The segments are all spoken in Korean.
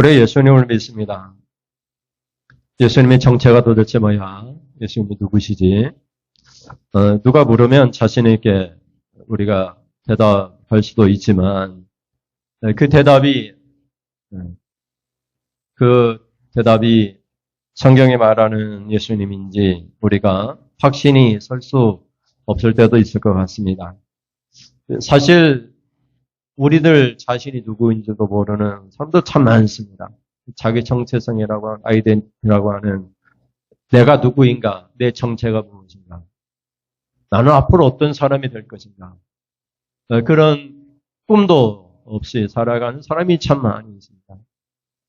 우리 예수님을 믿습니다. 예수님의 정체가 도대체 뭐야? 예수님이 누구시지? 누가 물으면 자신에게 우리가 대답할 수도 있지만 그 대답이 성경이 말하는 예수님인지 우리가 확신이 설 수 없을 때도 있을 것 같습니다. 사실 우리들 자신이 누구인지도 모르는 사람도 참 많습니다. 자기 정체성이라고 아이덴티티라고 하는 내가 누구인가, 내 정체가 무엇인가, 나는 앞으로 어떤 사람이 될 것인가, 그런 꿈도 없이 살아가는 사람이 참 많이 있습니다.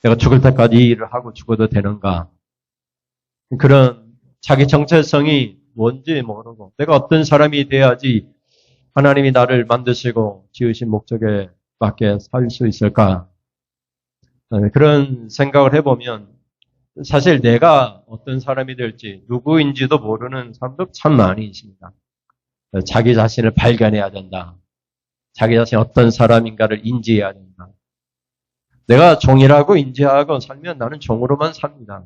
내가 죽을 때까지 이 일을 하고 죽어도 되는가, 그런 자기 정체성이 뭔지 모르고 내가 어떤 사람이 돼야지 하나님이 나를 만드시고 지으신 목적에 맞게 살 수 있을까? 그런 생각을 해보면 사실 내가 어떤 사람이 될지 누구인지도 모르는 사람도 참 많이 있습니다. 자기 자신을 발견해야 된다. 자기 자신이 어떤 사람인가를 인지해야 된다. 내가 종이라고 인지하고 살면 나는 종으로만 삽니다.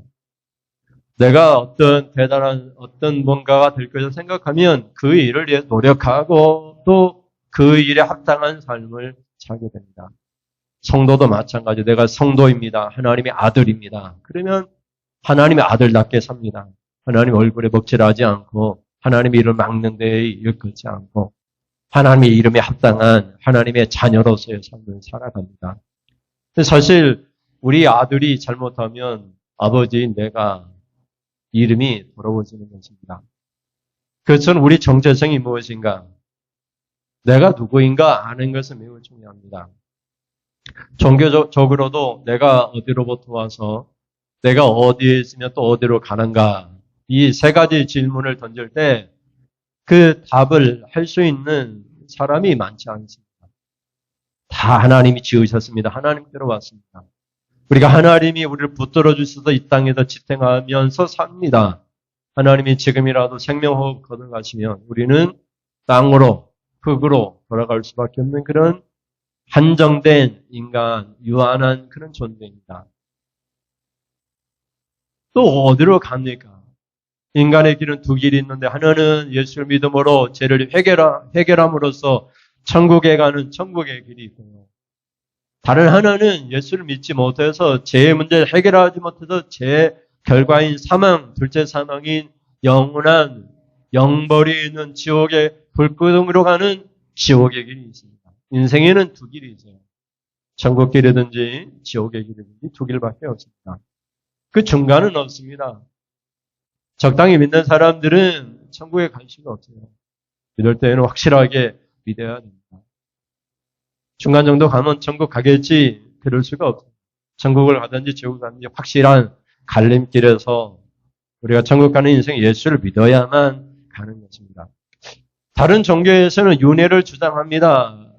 내가 어떤 대단한 어떤 뭔가가 될 것을 생각하면 그 일을 위해 노력하고 또 그 일에 합당한 삶을 살게 됩니다. 성도도 마찬가지. 내가 성도입니다. 하나님의 아들입니다. 그러면 하나님의 아들답게 삽니다. 하나님 얼굴에 먹칠하지 않고 하나님의 일을 막는 데에 일긋지 않고 하나님의 이름에 합당한 하나님의 자녀로서의 삶을 살아갑니다. 사실 우리 아들이 잘못하면 아버지인 내가 이름이 더러워지는 것입니다. 그것은 우리 정체성이 무엇인가? 내가 누구인가 아는 것은 매우 중요합니다. 종교적으로도 내가 어디로부터 와서 내가 어디에 있으면 또 어디로 가는가 이 세 가지 질문을 던질 때 그 답을 할 수 있는 사람이 많지 않습니다. 다 하나님이 지으셨습니다. 하나님께로 왔습니다. 우리가 하나님이 우리를 붙들어 주셔서 이 땅에서 지탱하면서 삽니다. 하나님이 지금이라도 생명호흡 거둬가시면 우리는 땅으로, 흙으로 돌아갈 수밖에 없는 그런 한정된 인간, 유한한 그런 존재입니다. 또 어디로 갑니까? 인간의 길은 두 길이 있는데 하나는 예수를 믿음으로 죄를 해결함으로써 천국에 가는 천국의 길이 있고요. 다른 하나는 예수를 믿지 못해서 죄의 문제를 해결하지 못해서 죄의 결과인 사망, 둘째 사망인 영원한 영벌이 있는 지옥의 불구덩이로 가는 지옥의 길이 있습니다. 인생에는 두 길이 있어요. 천국 길이든지 지옥의 길이든지 두 길밖에 없습니다. 그 중간은 없습니다. 적당히 믿는 사람들은 천국에 갈 수가 없어요. 믿을 때에는 확실하게 믿어야 됩니다. 중간 정도 가면 천국 가겠지 그럴 수가 없어요. 천국을 가든지 지옥을 가든지 확실한 갈림길에서 우리가 천국 가는 인생 예수를 믿어야만 가는 것입니다. 다른 종교에서는 윤회를 주장합니다.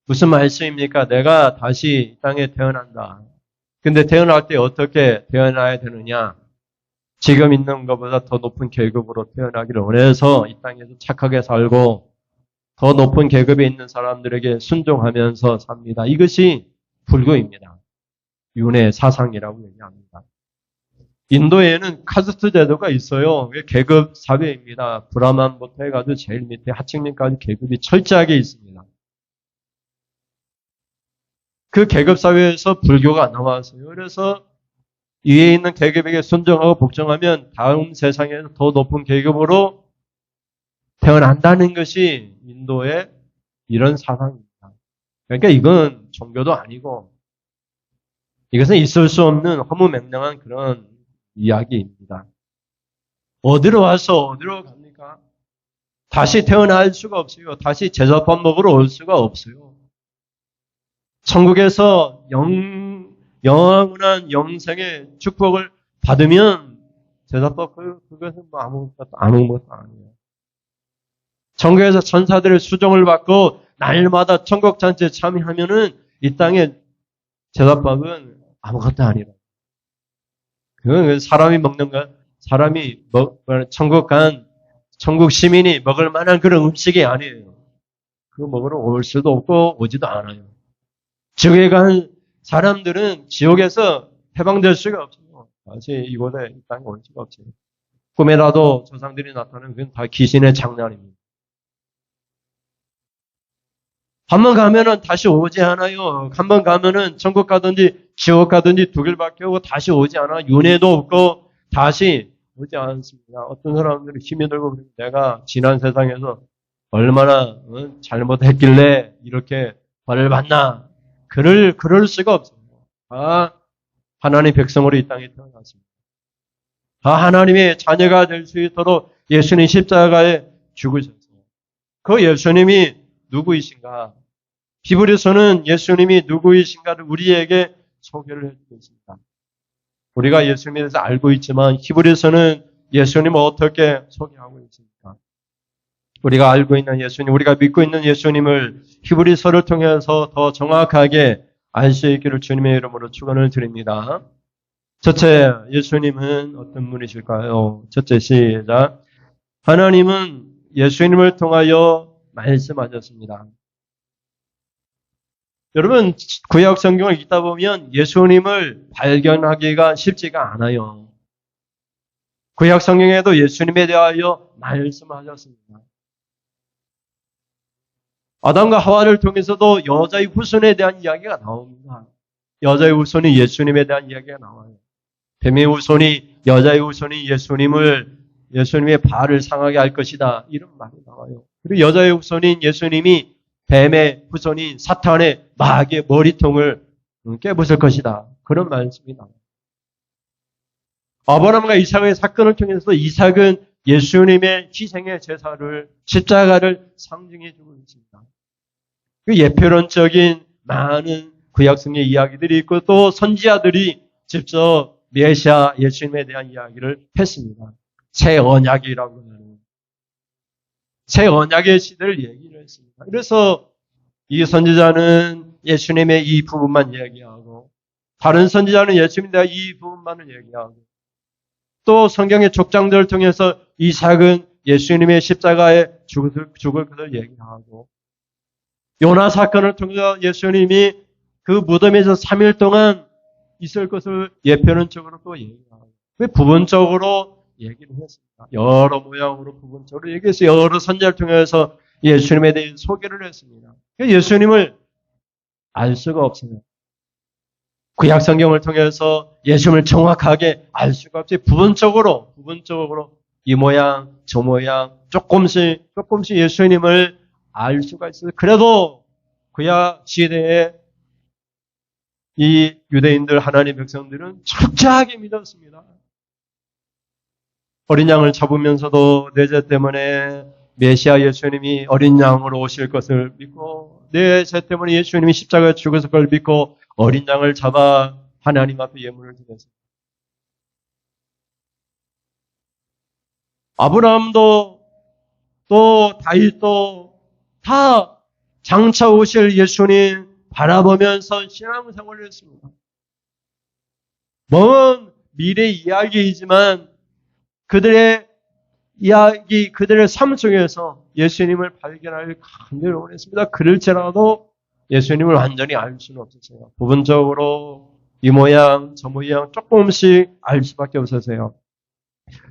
무슨 말씀입니까? 내가 다시 이 땅에 태어난다. 근데 태어날 때 어떻게 태어나야 되느냐? 지금 있는 것보다 더 높은 계급으로 태어나기를 원해서 이 땅에서 착하게 살고 더 높은 계급에 있는 사람들에게 순종하면서 삽니다. 이것이 불교입니다. 윤회 사상이라고 얘기합니다. 인도에는 카스트 제도가 있어요. 계급 사회입니다. 브라만부터 해가지고 제일 밑에 하층민까지 계급이 철저하게 있습니다. 그 계급 사회에서 불교가 나왔어요. 그래서 위에 있는 계급에게 순종하고 복종하면 다음 세상에서 더 높은 계급으로 태어난다는 것이 인도의 이런 사상입니다. 그러니까 이건 종교도 아니고 이것은 있을 수 없는 허무맹랑한 그런 이야기입니다. 어디로 와서 어디로 갑니까? 다시 태어날 수가 없어요. 다시 제사밥 먹으러 올 수가 없어요. 천국에서 영원한 영생의 축복을 받으면 제사법 그것은 뭐 아무것도 아니에요. 천국에서 천사들의 수종을 받고 날마다 천국 잔치에 참여하면은 이 땅의 제사밥은 아무것도 아니라. 그건 사람이 먹는 거, 천국 시민이 먹을 만한 그런 음식이 아니에요. 그거 먹으러 올 수도 없고 오지도 않아요. 지옥에 간 사람들은 지옥에서 해방될 수가 없어요. 다시 이곳에 이 땅에 올 수가 없어요. 꿈에라도 조상들이 나타나면 그건 다 귀신의 장난입니다. 한번 가면은 다시 오지 않아요. 한번 가면은 천국 가든지 지옥 가든지 두 길밖에 오고 다시 오지 않아. 윤회도 없고 다시 오지 않습니다. 어떤 사람들이 힘이 들고 내가 지난 세상에서 얼마나 잘못했길래 이렇게 벌을 받나. 그럴 수가 없어요. 다 하나님 백성으로 이 땅에 태어났습니다. 다 하나님의 자녀가 될 수 있도록 예수님 십자가에 죽으셨어요. 그 예수님이 누구이신가? 히브리서는 예수님이 누구이신가를 우리에게 소개를 해주고 있습니다. 우리가 예수님에 대해서 알고 있지만 히브리서는 예수님을 어떻게 소개하고 있습니까? 우리가 알고 있는 예수님, 우리가 믿고 있는 예수님을 히브리서를 통해서 더 정확하게 알 수 있기를 주님의 이름으로 축원을 드립니다. 첫째, 예수님은 어떤 분이실까요? 첫째, 시작. 하나님은 예수님을 통하여 말씀하셨습니다. 여러분, 구약 성경을 읽다 보면 예수님을 발견하기가 쉽지가 않아요. 구약 성경에도 예수님에 대하여 말씀하셨습니다. 아담과 하와를 통해서도 여자의 후손에 대한 이야기가 나옵니다. 여자의 후손이 예수님에 대한 이야기가 나와요. 뱀의 후손이, 여자의 후손이 예수님의 발을 상하게 할 것이다. 이런 말이 나와요. 그리고 여자의 후손인 예수님이 뱀의 후손인 사탄의 마귀의 머리통을 깨부술 것이다. 그런 말씀이 나와요. 아브라함과 이삭의 사건을 통해서 이삭은 예수님의 희생의 제사를, 십자가를 상징해 주고 있습니다. 그 예표론적인 많은 구약성의 이야기들이 있고 또 선지자들이 직접 메시아 예수님에 대한 이야기를 했습니다. 새 언약이라고 하는 새 언약의 시대를 얘기를 했습니다. 그래서 이 선지자는 예수님의 이 부분만 얘기하고 다른 선지자는 예수님에 대한 이 부분만을 얘기하고 또 성경의 족장들을 통해서 이삭은 예수님의 십자가에 죽을 것을 얘기하고 요나 사건을 통해서 예수님이 그 무덤에서 3일 동안 있을 것을 예표론적으로 또 얘기하고 왜 부분적으로 얘기를 했습니다. 여러 모양으로 부분적으로 얘기해서 여러 선지자를 통해서 예수님에 대해 소개를 했습니다. 예수님을 알 수가 없어요. 구약 성경을 통해서 예수님을 정확하게 알 수가 없어요. 부분적으로 이 모양 저 모양 조금씩 예수님을 알 수가 있어요. 그래도 구약 시대에 이 유대인들 하나님 백성들은 철저하게 믿었습니다. 어린 양을 잡으면서도 내 죄 때문에 메시아 예수님이 어린 양으로 오실 것을 믿고 내 죄 때문에 예수님이 십자가에 죽었을 걸 믿고 어린 양을 잡아 하나님 앞에 예물을 드렸습니다. 아브라함도 또 다윗도 다 장차 오실 예수님 바라보면서 신앙생활을 했습니다. 먼 미래 이야기이지만 그들의 이야기, 그들의 삶 속에서 예수님을 발견하길 간절히 원했습니다. 그럴지라도 예수님을 완전히 알 수는 없었어요. 부분적으로 이 모양, 저 모양 조금씩 알 수밖에 없었어요.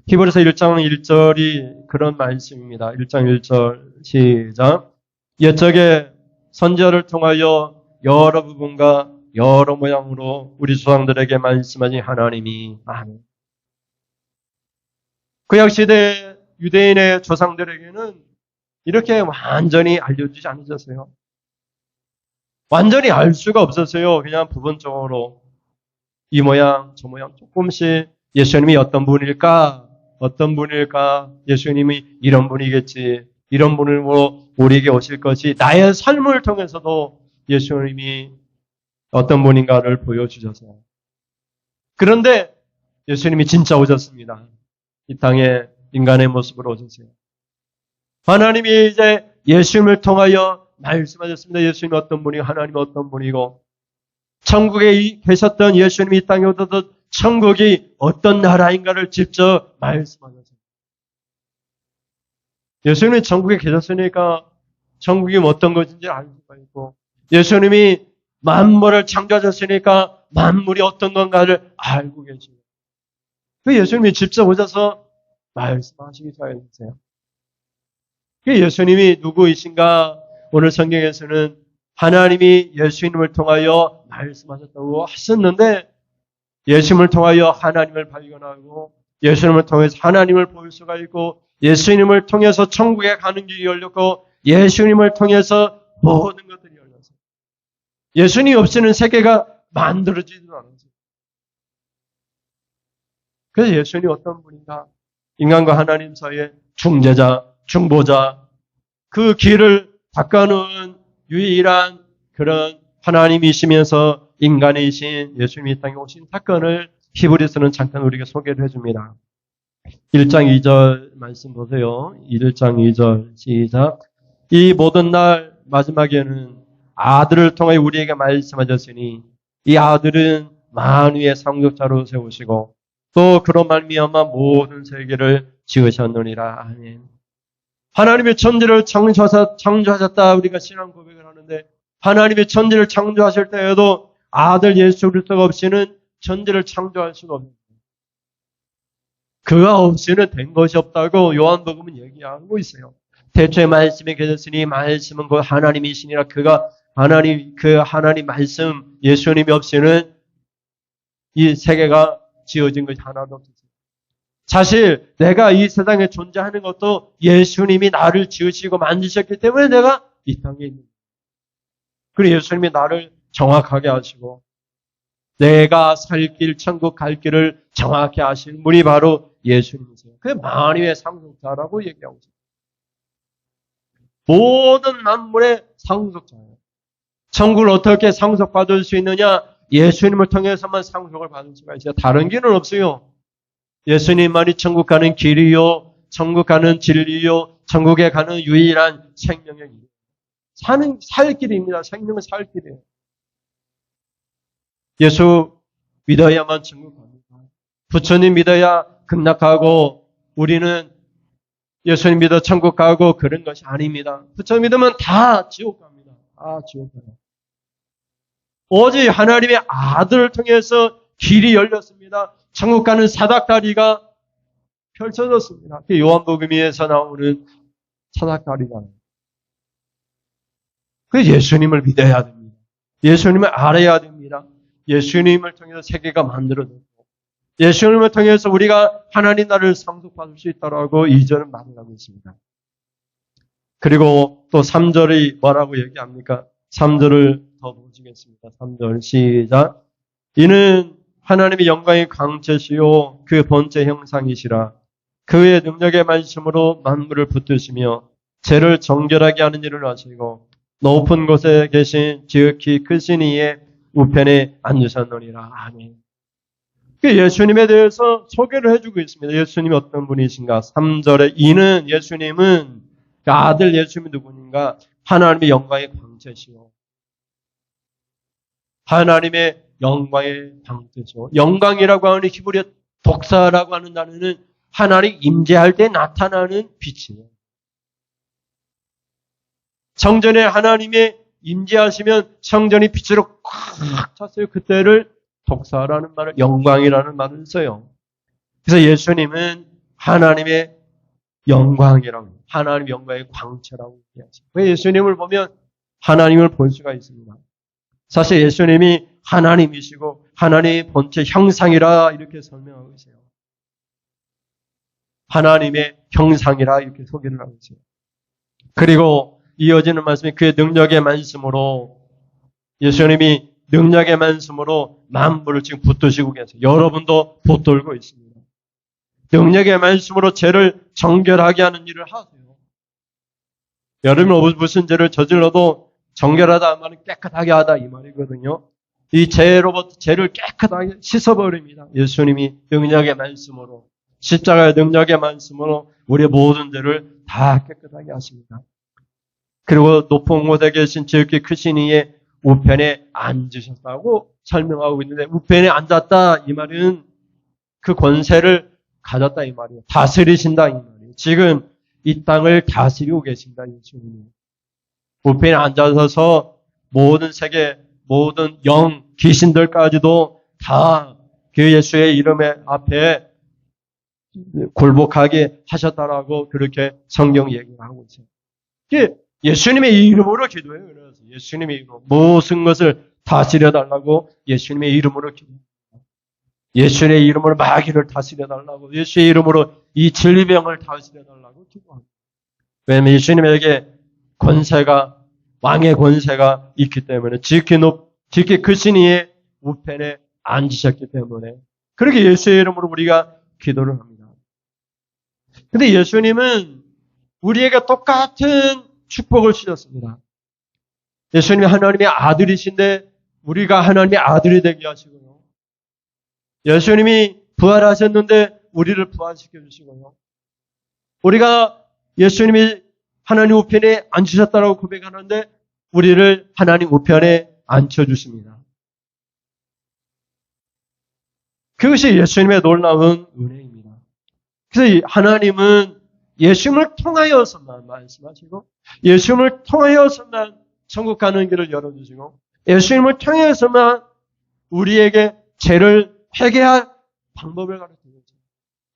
히브리서 1장 1절이 그런 말씀입니다. 1장 1절 시작. 옛적에 선지자를 통하여 여러 부분과 여러 모양으로 우리 조상들에게 말씀하신 하나님이 아멘. 구약시대 유대인의 조상들에게는 이렇게 완전히 알려주지 않으셨어요. 완전히 알 수가 없었어요. 그냥 부분적으로 이 모양 저 모양 조금씩 예수님이 어떤 분일까 예수님이 이런 분이겠지 이런 분으로 우리에게 오실 것이 나의 삶을 통해서도 예수님이 어떤 분인가를 보여주셨어요. 그런데 예수님이 진짜 오셨습니다. 이 땅에 인간의 모습으로 오셨어요. 하나님이 이제 예수님을 통하여 말씀하셨습니다. 예수님이 어떤 분이고 하나님이 어떤 분이고 천국에 계셨던 예수님이 이 땅에 오셔서 천국이 어떤 나라인가를 직접 말씀하셨어요. 예수님이 천국에 계셨으니까 천국이 어떤 것인지 알 수가 있고 예수님이 만물을 창조하셨으니까 만물이 어떤 건가를 알고 계시고, 그 예수님이 직접 오셔서 말씀하시기 시작했어요. 그 예수님이 누구이신가? 오늘 성경에서는 하나님이 예수님을 통하여 말씀하셨다고 하셨는데, 예수님을 통하여 하나님을 발견하고 예수님을 통해서 하나님을 볼 수가 있고, 예수님을 통해서 천국에 가는 길이 열렸고, 예수님을 통해서 모든 것들이 열렸어요. 예수님 없이는 세계가 만들어지지도 않았어요. 그래서 예수님이 어떤 분인가? 인간과 하나님 사이의 중재자, 중보자, 그 길을 닦아놓은 유일한 그런 하나님이시면서 인간이신 예수님이 이 땅에 오신 사건을 히브리서는 잠깐 우리에게 소개를 해줍니다. 1장 2절 말씀 보세요. 1장 2절 시작. 이 모든 날 마지막에는 아들을 통해 우리에게 말씀하셨으니 이 아들은 만유의 상속자로 세우시고 또 그로 말미암아 모든 세계를 지으셨느니라. 아멘. 하나님의 천지를 창조하셨다 우리가 신앙 고백을 하는데, 하나님의 천지를 창조하실 때에도 아들 예수 그리스도가 없이는 천지를 창조할 수가 없습니다. 그가 없이는 된 것이 없다고 요한복음은 얘기하고 있어요. 태초에 말씀이 계셨으니 말씀은 그 하나님이시니라. 그가 그 하나님 말씀 예수님이 없이는 이 세계가 지어진 것이 하나도 없었어요. 사실 내가 이 세상에 존재하는 것도 예수님이 나를 지으시고 만드셨기 때문에 내가 이 땅에 있는 거예요. 그리고 예수님이 나를 정확하게 하시고 내가 살 길, 천국 갈 길을 정확히 하시는 분이 바로 예수님이세요. 그게 만유의 상속자라고 얘기하고 있어요. 모든 만물의 상속자예요. 천국을 어떻게 상속받을 수 있느냐? 예수님을 통해서만 상속을 받을 수가 있어요. 다른 길은 없어요. 예수님만이 천국 가는 길이요, 천국 가는 진리요, 천국에 가는 유일한 생명의 길. 살 길입니다. 생명은 살 길이에요. 예수 믿어야만 천국 갑니다. 부처님 믿어야 극락하고 우리는 예수님 믿어 천국 가고 그런 것이 아닙니다. 부처님 믿으면 다 지옥 갑니다. 다 지옥 가요. 오직 하나님의 아들을 통해서 길이 열렸습니다. 천국 가는 사닥다리가 펼쳐졌습니다. 요한복음에서 나오는 사닥다리가. 그 예수님을 믿어야 됩니다. 예수님을 알아야 됩니다. 예수님을 통해서 세계가 만들어졌고 예수님을 통해서 우리가 하나님 나라를 상속받을 수 있다라고 2절은 말을 하고 있습니다. 그리고 또 3절이 뭐라고 얘기합니까? 3절을 더 보시겠습니다. 3절 시작. 이는 하나님의 영광의 광채시요 그 본체 형상이시라. 그의 능력의 말씀으로 만물을 붙드시며 죄를 정결하게 하는 일을 하시고 높은 곳에 계신 지극히 크신 이의 우편에 앉으셨느니라. 아멘. 예수님에 대해서 소개를 해주고 있습니다. 예수님이 어떤 분이신가? 3절에 이는 예수님은 아들 예수님이 누구인가? 하나님의 영광의 광채시요. 하나님의 영광의 광채시요. 영광이라고 하는 히브리어 독사라고 하는 단어는 하나님 임재할 때 나타나는 빛이에요. 성전에 하나님의 임재하시면 성전이 빛으로 꽉 찼어요. 그때를 독사라는 말을, 영광이라는 말을 써요. 그래서 예수님은 하나님의 영광이라고, 하나님의 영광의 광채라고 얘기하죠. 예수님을 보면 하나님을 볼 수가 있습니다. 사실 예수님이 하나님이시고 하나님의 본체 형상이라 이렇게 설명하고 있어요. 하나님의 형상이라 이렇게 소개를 하고 있어요. 그리고 이어지는 말씀이 그의 능력의 말씀으로, 예수님이 능력의 말씀으로 만물을 지금 붙드시고 계세요. 여러분도 붙들고 있습니다. 능력의 말씀으로 죄를 정결하게 하는 일을 하세요. 여러분 무슨 죄를 저질러도 정결하다 말은 깨끗하게 하다 이 말이거든요. 이 죄로부터 죄를 깨끗하게 씻어버립니다. 예수님이 능력의 말씀으로, 십자가의 능력의 말씀으로 우리의 모든 죄를 다 깨끗하게 하십니다. 그리고 높은 곳에 계신 지극히 크신 이의 우편에 앉으셨다고 설명하고 있는데, 우편에 앉았다 이 말은 그 권세를 가졌다 이 말이에요. 다스리신다 이 말이에요. 지금 이 땅을 다스리고 계신다 예수님이. 우편에 앉아서 모든 세계 모든 영, 귀신들까지도 다 그 예수의 이름의 앞에 굴복하게 하셨다라고 그렇게 성경 얘기를 하고 있어요. 예수님의 이름으로 기도해요. 그래서 예수님의 이름으로 무슨 것을 다스려 달라고 예수님의 이름으로 기도해요. 예수의 이름으로 마귀를 다스려 달라고, 예수의 이름으로 이 질병을 다스려 달라고 기도합니다. 왜냐하면 예수님에게 권세가, 왕의 권세가 있기 때문에, 지극히 크신 이의 우편에 앉으셨기 때문에, 그렇게 예수의 이름으로 우리가 기도를 합니다. 근데 예수님은 우리에게 똑같은 축복을 주셨습니다. 예수님이 하나님의 아들이신데 우리가 하나님의 아들이 되게 하시고요. 예수님이 부활하셨는데 우리를 부활시켜 주시고요. 우리가 예수님이 하나님 우편에 앉으셨다고 고백하는데 우리를 하나님 우편에 앉혀주십니다. 그것이 예수님의 놀라운 은혜입니다. 그래서 하나님은 예수님을 통하여서만 말씀하시고, 예수님을 통하여서만 천국 가는 길을 열어주시고, 예수님을 통해서만 우리에게 죄를 회개할 방법을 가르쳐주죠.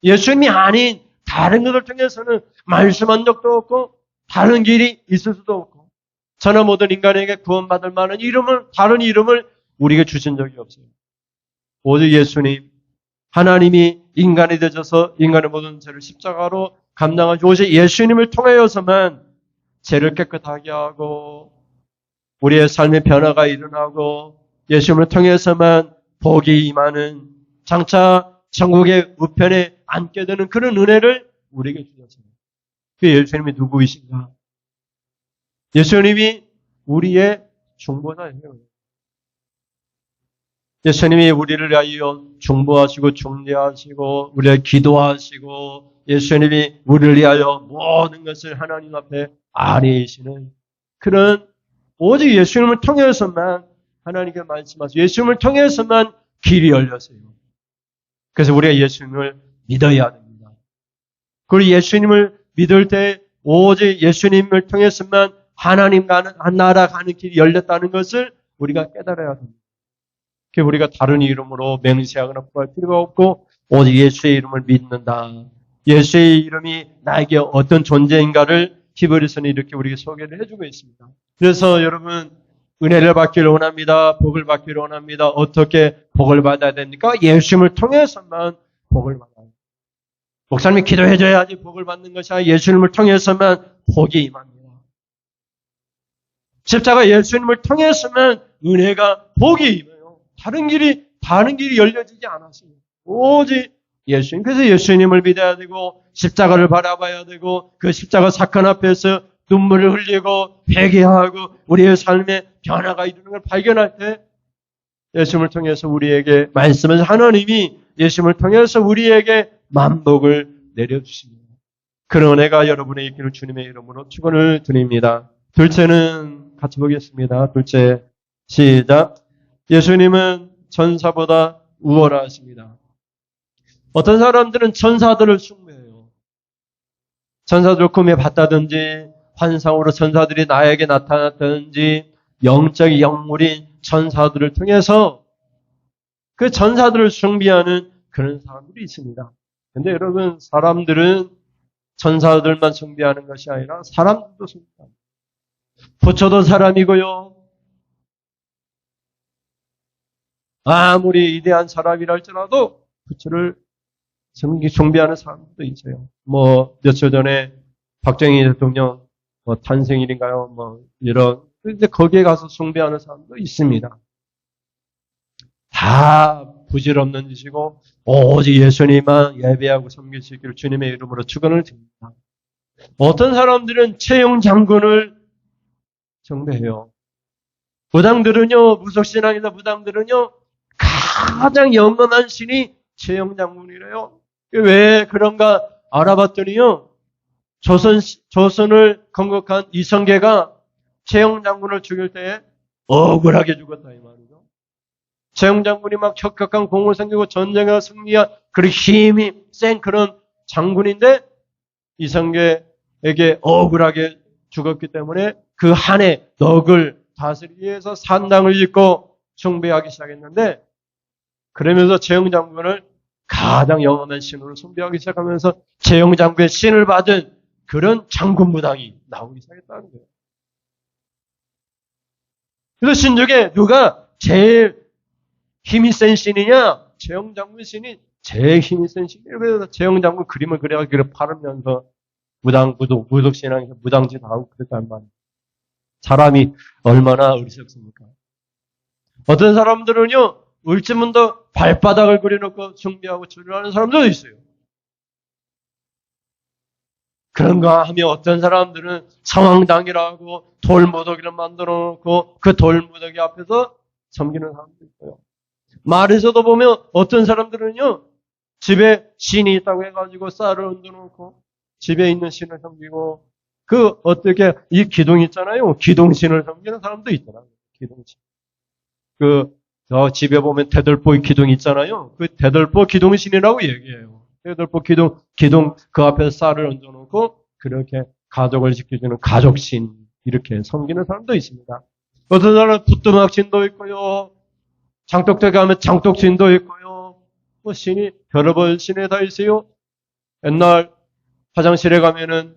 예수님이 아닌 다른 것을 통해서는 말씀한 적도 없고 다른 길이 있을 수도 없고, 저는 모든 인간에게 구원받을 만한 다른 이름을 우리에게 주신 적이 없어요. 오직 예수님, 하나님이 인간이 되셔서 인간의 모든 죄를 십자가로 감당하시고, 오직 예수님을 통하여서만 죄를 깨끗하게 하고 우리의 삶의 변화가 일어나고, 예수님을 통해서만 복이 임하는, 장차 천국의 우편에 앉게 되는 그런 은혜를 우리에게 주셨어요. 그 예수님이 누구이신가? 예수님이 우리의 중보자예요. 예수님이 우리를 위하여 중보하시고 중재하시고 우리의 기도하시고, 예수님이 우리를 위하여 모든 것을 하나님 앞에 아뢰시는 그런, 오직 예수님을 통해서만 하나님께 말씀하시고 예수님을 통해서만 길이 열렸어요. 그래서 우리가 예수님을 믿어야 됩니다. 그리고 예수님을 믿을 때 오직 예수님을 통해서만 하나님 나라 가는 길이 열렸다는 것을 우리가 깨달아야 됩니다. 우리가 다른 이름으로 맹세하거나 구할 필요가 없고 오직 예수의 이름을 믿는다. 예수의 이름이 나에게 어떤 존재인가를 히브리서는 이렇게 우리에게 소개를 해주고 있습니다. 그래서 여러분, 은혜를 받기를 원합니다. 복을 받기를 원합니다. 어떻게 복을 받아야 됩니까? 예수님을 통해서만 복을 받아요. 목사님이 기도해줘야지 복을 받는 것이 아니라 예수님을 통해서만 복이 임합니다. 십자가 예수님을 통해서만 은혜가 복이 임해요. 다른 길이 열려지지 않았어요. 오직 예수님. 그래서 예수님을 믿어야 되고 십자가를 바라봐야 되고 그 십자가 사건 앞에서 눈물을 흘리고 회개하고 우리의 삶에 변화가 이루는 걸 발견할 때 예수님을 통해서 우리에게 말씀하신 하나님이 예수님을 통해서 우리에게 만복을 내려주십니다. 그런 은혜가 여러분의 있기를 주님의 이름으로 축원을 드립니다. 둘째는 같이 보겠습니다. 둘째, 시작. 예수님은 천사보다 우월하십니다. 어떤 사람들은 천사들을 숭배해요. 천사들 꿈에 봤다든지 환상으로 천사들이 나에게 나타났다든지 영적인 영물인 천사들을 통해서 그 천사들을 숭배하는 그런 사람들이 있습니다. 그런데 여러분, 사람들은 천사들만 숭배하는 것이 아니라 사람들도 숭배합니다. 부처도 사람이고요. 아무리 위대한 사람이라 할지라도 부처를 숭배하는 사람도 있어요. 며칠 전에 박정희 대통령 탄생일인가요? 이런. 근데 거기에 가서 숭배하는 사람도 있습니다. 다 부질없는 짓이고 오직 예수님만 예배하고 섬길 수 있기를 주님의 이름으로 축원을 드립니다. 어떤 사람들은 최영 장군을 숭배해요. 무당들은요, 무속신앙에서 무당들은요, 가장 영원한 신이 최영 장군이래요. 왜 그런가 알아봤더니요, 조선을 건국한 이성계가 최영 장군을 죽일 때 억울하게 죽었다 이 말이죠. 최영 장군이 막 혁혁한 공을 섬기고 전쟁에 승리한 그런 힘이 센 그런 장군인데 이성계에게 억울하게 죽었기 때문에 그 한해 넋을 다스리기 위해서 산당을 짓고 숭배하기 시작했는데, 그러면서 재영장군을 가장 영원한 신으로 숭배하기 시작하면서 재영장군의 신을 받은 그런 장군무당이 나오기 시작했다는 거예요. 그래서 신중에 누가 제일 힘이 센 신이냐? 재영장군 신이 제일 힘이 센 신이에요. 그래서 재영장군 그림을 그려가지고 팔으면서 무덕신앙에서 무당짓 하고 그랬단 말이에요. 사람이 얼마나 어리석습니까? 어떤 사람들은요, 울지문도 발바닥을 그려놓고 숭배하고 절하는 사람도 있어요. 그런가 하면 어떤 사람들은 성황당이라고 돌무더기를 만들어 놓고 그 돌무더기 앞에서 섬기는 사람도 있고요. 말에서도 보면 어떤 사람들은요, 집에 신이 있다고 해가지고 쌀을 얹어놓고 집에 있는 신을 섬기고, 어떻게, 이 기둥 있잖아요. 기둥신을 섬기는 사람도 있더라고요. 기둥신. 저 집에 보면 대들보 기둥 있잖아요. 그 대들보 기둥신이라고 얘기해요. 대들보 기둥, 그 앞에 쌀을 얹어놓고, 그렇게 가족을 지켜주는 가족신, 이렇게 섬기는 사람도 있습니다. 어떤 사람은 부뚜막신도 있고요. 장독대 가면 장독신도 있고요. 신이, 별의별 신이 다 있어요. 옛날 화장실에 가면은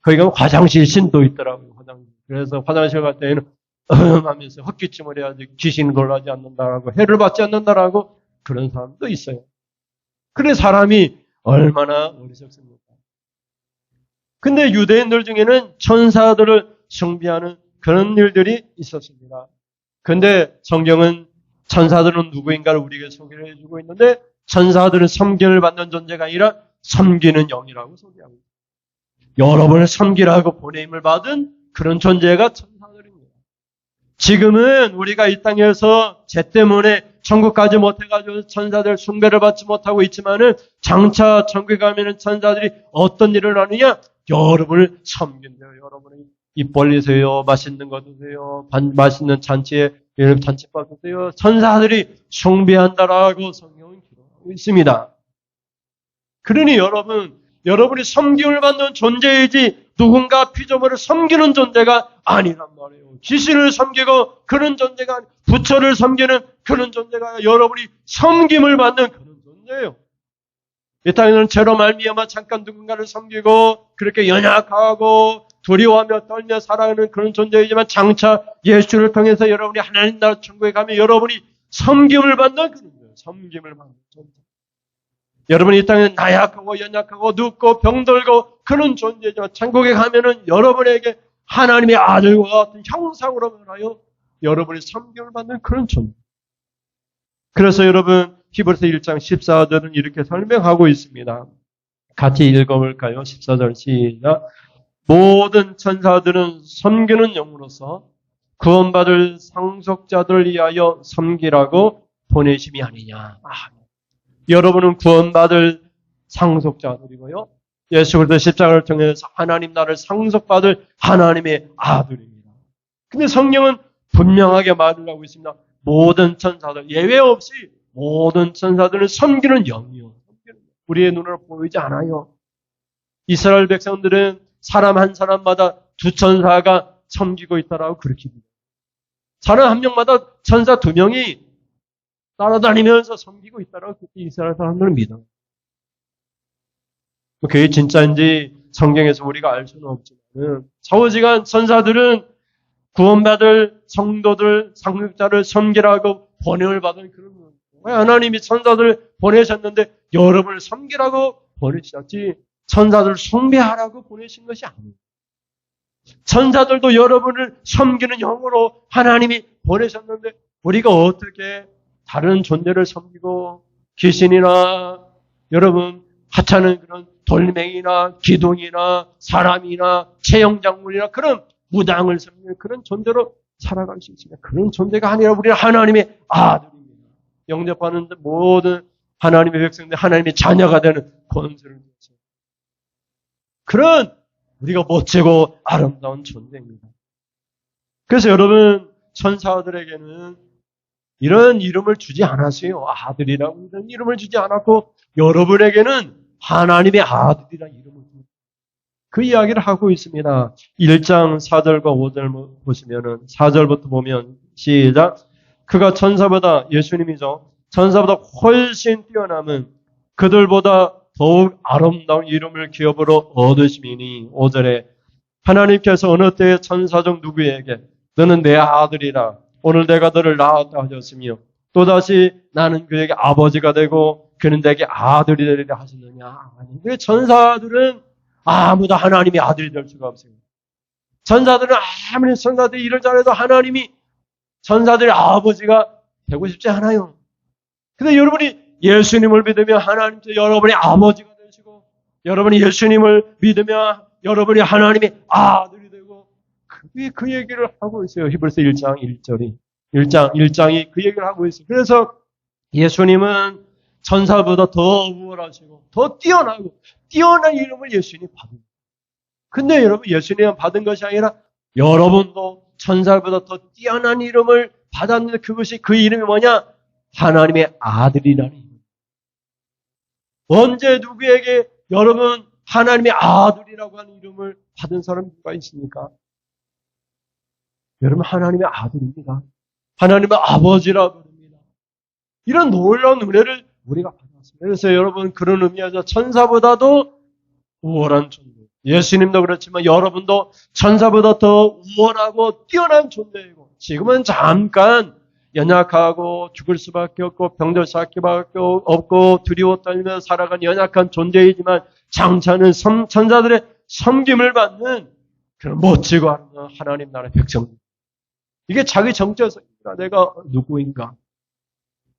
거기 가면 화장실 신도 있더라고요. 그래서 화장실 갈 때에는 하면서 헛기침을 해야지 귀신이 놀라지 않는다라고, 해를 받지 않는다라고 그런 사람도 있어요. 그래 사람이 얼마나 어리석습니까? 근데 유대인들 중에는 천사들을 숭배하는 그런 일들이 있었습니다. 근데 성경은 천사들은 누구인가를 우리에게 소개를 해주고 있는데, 천사들은 섬김을 받는 존재가 아니라 섬기는 영이라고 소개하고 있습니다. 여러분을 섬기라고 보냄을 받은 그런 존재가 천사들입니다. 지금은 우리가 이 땅에서 죄 때문에 천국 가지 못해가지고 천사들 숭배를 받지 못하고 있지만은, 장차 천국에 가면은 천사들이 어떤 일을 하느냐? 여러분을 섬긴대요. 여러분이 입 벌리세요. 맛있는 거 드세요. 맛있는 잔치에 잔치밥 드세요. 천사들이 숭배한다라고 성경은 기록하고 있습니다. 그러니 여러분이 섬김을 받는 존재이지 누군가 피조물을 섬기는 존재가 아니란 말이에요. 귀신을 섬기고 그런 존재가 아니에요. 부처를 섬기는 그런 존재가 아니에요. 여러분이 섬김을 받는 그런 존재예요. 이 땅에는 죄로 말미암아 잠깐 누군가를 섬기고 그렇게 연약하고 두려워하며 떨며 살아가는 그런 존재이지만, 장차 예수를 통해서 여러분이 하나님 나라 천국에 가면 여러분이 섬김을 받는 그런 존재, 섬김을 받는 존재. 여러분이 이 땅에 나약하고 연약하고 눕고 병들고 그런 존재지만, 천국에 가면은 여러분에게 하나님의 아들과 같은 형상으로 변하여 여러분이 섬김을 받는 그런 존재. 그래서 여러분, 히브리서 1장 14절은 이렇게 설명하고 있습니다. 같이 읽어볼까요? 14절 시작. 모든 천사들은 섬기는 영으로서 구원받을 상속자들을 위하여 섬기라고 보내심이 아니냐. 여러분은 구원받을 상속자들이고요. 예수 그리스도 십자가를 통해서 하나님 나라를 상속받을 하나님의 아들입니다. 근데 성경은 분명하게 말을 하고 있습니다. 모든 천사들, 예외 없이 모든 천사들은 섬기는 영이요. 우리의 눈으로 보이지 않아요. 이스라엘 백성들은 사람 한 사람마다 두 천사가 섬기고 있다라고 그렇게 믿어요. 사람 한 명마다 천사 두 명이 따라다니면서 섬기고 있다라고 그렇게 이스라엘 사람들은 믿어요. 그게 진짜인지 성경에서 우리가 알 수는 없지만, 좌우지간 천사들은 구원받을 성도들, 상속자를 섬기라고 번영을 받은 그런 거예요. 왜 하나님이 천사들을 보내셨는데 여러분을 섬기라고 보내셨지, 천사들을 숭배하라고 보내신 것이 아니에요. 천사들도 여러분을 섬기는 영으로 하나님이 보내셨는데, 우리가 어떻게 다른 존재를 섬기고 귀신이나 여러분 하찮은 그런 돌멩이나 기둥이나 사람이나 채영장군이나 그런 무당을 섬기는 그런 존재로 살아갈 수 있습니다. 그런 존재가 아니라 우리는 하나님의 아들입니다. 영접하는 모든 하나님의 백성들, 하나님의 자녀가 되는 권세를 주죠. 그런 우리가 멋지고 아름다운 존재입니다. 그래서 여러분, 천사들에게는 이런 이름을 주지 않았어요. 아들이라고 이런 이름을 주지 않았고, 여러분에게는 하나님의 아들이라는 이름을 줍니다. 그 이야기를 하고 있습니다. 1장 4절과 5절 보시면은 4절부터 보면 시작. 그가 천사보다 예수님이죠. 천사보다 훨씬 뛰어남은 그들보다 더욱 아름다운 이름을 기업으로 얻으심이니 5절에 하나님께서 어느 때에 천사중 누구에게 너는 내 아들이라 오늘 내가 너를 낳았다 하셨으며 또다시 나는 그에게 아버지가 되고 그는 내게 아들이 되리라 하시느냐. 아니, 천사들은 아무도 하나님의 아들이 될 수가 없어요. 천사들은 아무리 천사들이 일을 잘해도 하나님이 천사들의 아버지가 되고 싶지 않아요. 근데 여러분이 예수님을 믿으면 하나님도 여러분의 아버지가 되시고 여러분이 예수님을 믿으면 여러분이 하나님의 아들이 되고 그 얘기를 하고 있어요. 히브리서 1장 1절이. 1장이 그 얘기를 하고 있어요. 그래서 예수님은 천사보다 더 우월하시고 더 뛰어나고 뛰어난 이름을 예수님이 받은 거예요. 근데 여러분 예수님은 받은 것이 아니라 여러분도 천사보다 더 뛰어난 이름을 받았는데 그것이 그 이름이 뭐냐? 하나님의 아들이라는 이름. 언제 누구에게 여러분 하나님의 아들이라고 하는 이름을 받은 사람이 누가 있습니까? 여러분 하나님의 아들입니다. 하나님의 아버지라고 합니다. 이런 놀라운 은혜를 우리가 받았습니다. 그래서 여러분 그런 의미에서 천사보다도 우월한 존재. 예수님도 그렇지만 여러분도 천사보다 더 우월하고 뛰어난 존재이고 지금은 잠깐 연약하고 죽을 수밖에 없고 병들 수밖에 없고 두려워 떨며 살아간 연약한 존재이지만 장차는 천사들의 섬김을 받는 그런 멋지고 아름다운 하나님 나라의 백성들. 이게 자기 정체성입니다. 내가 누구인가.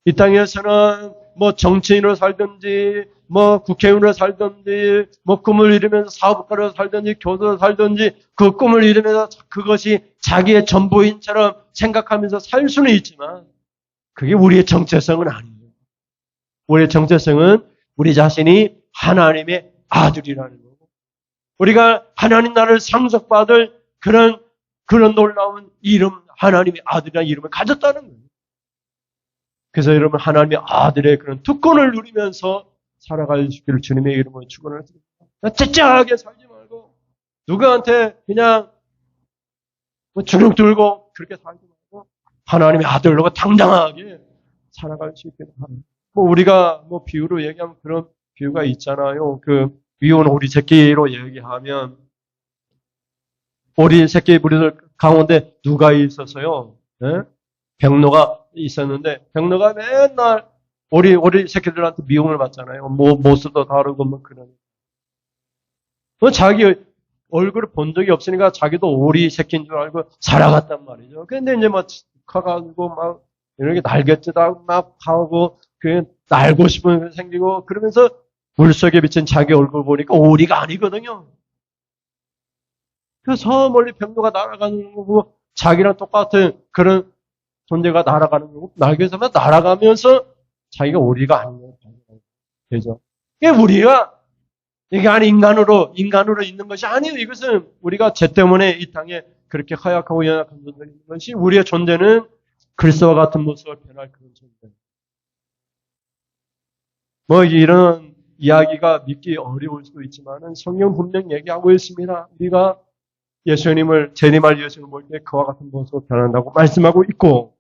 이 땅에서는 뭐 정치인으로 살든지 뭐 국회의원으로 살든지 뭐 꿈을 이루면서 사업가로 살든지 교수로 살든지 그 꿈을 이루면서 그것이 자기의 전부인처럼 생각하면서 살 수는 있지만 그게 우리의 정체성은 아니에요. 우리의 정체성은 우리 자신이 하나님의 아들이라는 거고 우리가 하나님 나라를 상속받을 그런 놀라운 이름 하나님의 아들이라는 이름을 가졌다는 거예요. 그래서 여러분 하나님의 아들의 그런 특권을 누리면서 살아갈 수 있기를 주님의 이름으로 축원을 드립니다. 째째하게 살지 말고 누구한테 그냥 주눅 들고 그렇게 살지 말고 하나님의 아들로 당당하게 살아갈 수 있기를 합니다. 우리가 비유로 얘기하면 그런 비유가 있잖아요. 그 위온 오리 새끼로 얘기하면 오리 새끼 무리들 가운데 누가 있었어요? 네? 병노가 있었는데 병노가 맨날 오리 새끼들한테 미움을 받잖아요. 모습도 다르고 그런. 자기 얼굴을 본 적이 없으니까 자기도 오리 새끼인 줄 알고 살아갔단 말이죠. 근데 이제 커가지고 이렇게 날갯짓하고 하고 날고 싶은 게 생기고 그러면서 물속에 비친 자기 얼굴 보니까 오리가 아니거든요. 그래서 저 멀리 병노가 날아가는 거고 자기랑 똑같은 그런 존재가 날아가는 거고 날개에서만 날아가면서 자기가 오리가 아닌 거예요. 그죠? 이게 아니 인간으로 있는 것이 아니에요. 이것은 우리가 죄 때문에 이 땅에 그렇게 허약하고 연약한 존재가 있는 것이 우리의 존재는 그리스도와 같은 모습을 변할 그런 존재입니다. 이런 이야기가 믿기 어려울 수도 있지만은 성경 분명 얘기하고 있습니다. 우리가 예수님을 재림할 예수님을 볼 때 그와 같은 모습으로 변한다고 말씀하고 있고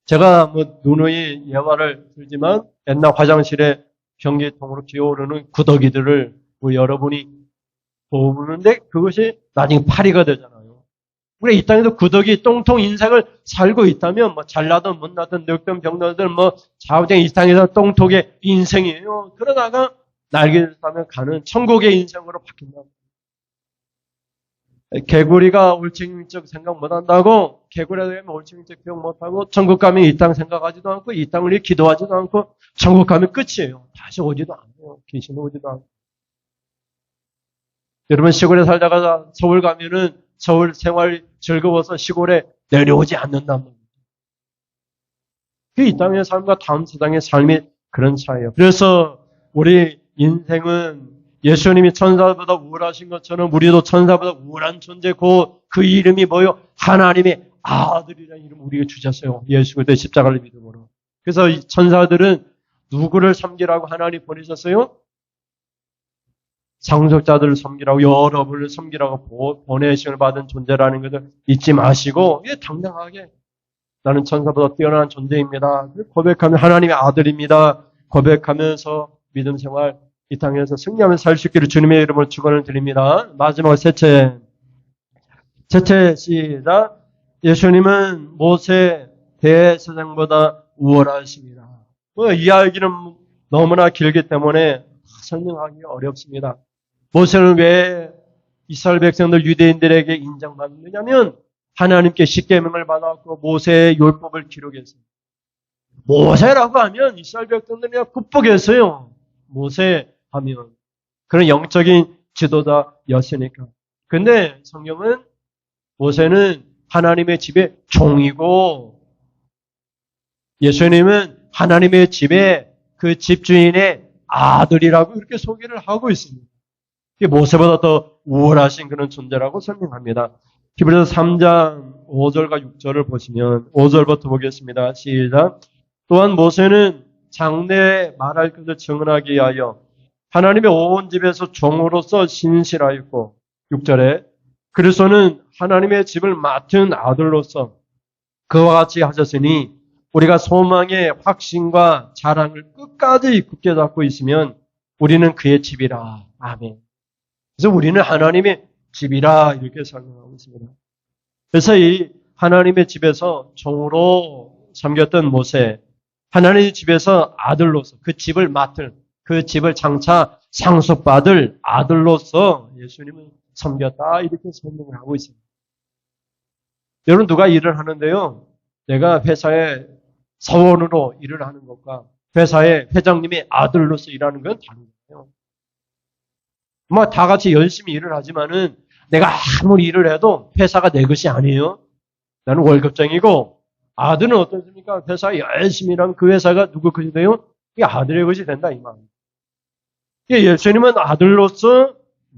제가 누누이 예화를 들지만 옛날 화장실에 변기통으로 기어오르는 구더기들을 우리 여러분이 보는데 그것이 나중에 파리가 되잖아요. 우리가 이 땅에도 구더기 똥통 인생을 살고 있다면 잘나든 못나든 늙든 병나든 좌우쟁 이 땅에서 똥통의 인생이에요. 그러다가 날개를 타면 가는 천국의 인생으로 바뀐다. 개구리가 올챙이적 생각 못한다고 개구리가 되면 올챙이적 기억 못하고 천국 가면 이 땅 생각하지도 않고 이 땅을 위해 기도하지도 않고 천국 가면 끝이에요. 다시 오지도 않아요. 귀신 오지도 않고. 여러분 시골에 살다가 서울 가면은 서울 생활이 즐거워서 시골에 내려오지 않는단 말이에요. 이 땅의 삶과 다음 세상의 삶이 그런 차이예요. 그래서 우리 인생은 예수님이 천사보다 우월하신 것처럼 우리도 천사보다 우월한 존재고 그 이름이 뭐요? 하나님의 아들이라는 이름을 우리에게 주셨어요. 예수 그리스도의 십자가를 믿음으로. 그래서 이 천사들은 누구를 섬기라고 하나님 보내셨어요? 상속자들을 섬기라고, 여러분을 섬기라고 보내심을 받은 존재라는 것을 잊지 마시고, 당당하게 나는 천사보다 뛰어난 존재입니다. 고백하면 하나님의 아들입니다. 고백하면서 믿음 생활 이 땅에서 승리하면서 살 수 있기를 주님의 이름으로 축원을 드립니다. 마지막 셋째 시작. 예수님은 모세 대제사장보다 우월하십니다. 이야기는 너무나 길기 때문에 설명하기 어렵습니다. 모세는 왜 이스라엘 백성들 유대인들에게 인정받느냐면 하나님께 십계명을 받았고 모세의 율법을 기록했어요. 모세라고 하면 이스라엘 백성들이 극복했어요. 모세 하면 그런 영적인 지도자였으니까. 근데 성경은 모세는 하나님의 집의 종이고 예수님은 하나님의 집의 그 집주인의 아들이라고 이렇게 소개를 하고 있습니다. 모세보다 더 우월하신 그런 존재라고 설명합니다. 히브리서 3장 5절과 6절을 보시면 5절부터 보겠습니다. 시작. 또한 모세는 장래에 말할 것을 증언하기 위하여 하나님의 온 집에서 종으로서 신실하였고 6절에 그리스도는 하나님의 집을 맡은 아들로서 그와 같이 하셨으니 우리가 소망의 확신과 자랑을 끝까지 굳게 잡고 있으면 우리는 그의 집이라. 아멘. 그래서 우리는 하나님의 집이라 이렇게 설명하고 있습니다. 그래서 이 하나님의 집에서 종으로 섬겼던 모세, 하나님의 집에서 아들로서 그 집을 맡을, 그 집을 장차 상속받을 아들로서 예수님을 섬겼다 이렇게 설명을 하고 있습니다. 여러분 누가 일을 하는데요. 내가 회사에 사원으로 일을 하는 것과 회사의 회장님의 아들로서 일하는 건 다른 거예요. 다 같이 열심히 일을 하지만은 내가 아무리 일을 해도 회사가 내 것이 아니에요. 나는 월급쟁이고 아들은 어떻습니까? 회사에 열심히 일하면 그 회사가 누구 것이 돼요? 이게 아들의 것이 된다 이 말입니다. 예수님은 아들로서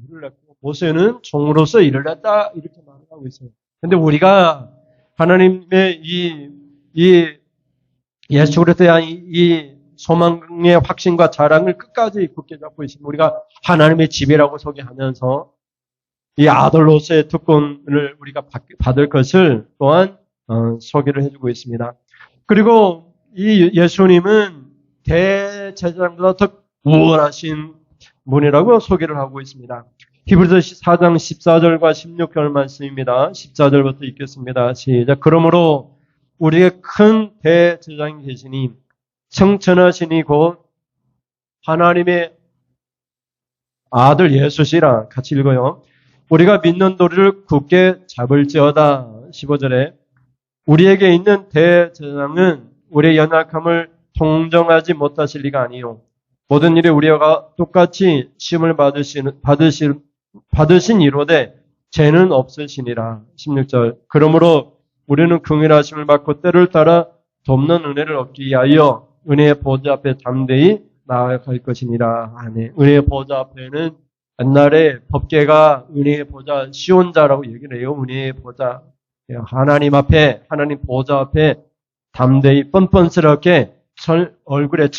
일을 했고 모세는 종으로서 일을 했다 이렇게 말을 하고 있어요. 근데 우리가 하나님의 이 예수 그리스도에 대한 이 소망의 확신과 자랑을 끝까지 굳게 잡고 있습니다. 우리가 하나님의 집이라고 소개하면서 이 아들로서의 특권을 우리가 받을 것을 또한 소개를 해주고 있습니다. 그리고 이 예수님은 대제사장보다 더 우월하신 분이라고 소개를 하고 있습니다. 히브리서 4장 14절과 16절 말씀입니다. 14절부터 읽겠습니다. 시작. 그러므로 우리의 큰 대제사장이 계시니 성천하시니 곧 하나님의 아들 예수시라. 같이 읽어요. 우리가 믿는 도리를 굳게 잡을지어다. 15절에 우리에게 있는 대제사장은 우리의 연약함을 통정하지 못하실 리가 아니요 모든 일에 우리가 똑같이 시험을 받으신 이로되 죄는 없으시니라. 16절 그러므로 우리는 긍휼하심을 받고 때를 따라 돕는 은혜를 얻기 위하여 은혜의 보좌 앞에 담대히 나아갈 것이니라. 아멘. 은혜의 보좌 앞에는 옛날에 법계가 은혜의 보좌 시온자라고 얘기를 해요. 은혜의 보좌 하나님 앞에 하나님 보좌 앞에 담대히 뻔뻔스럽게 얼굴에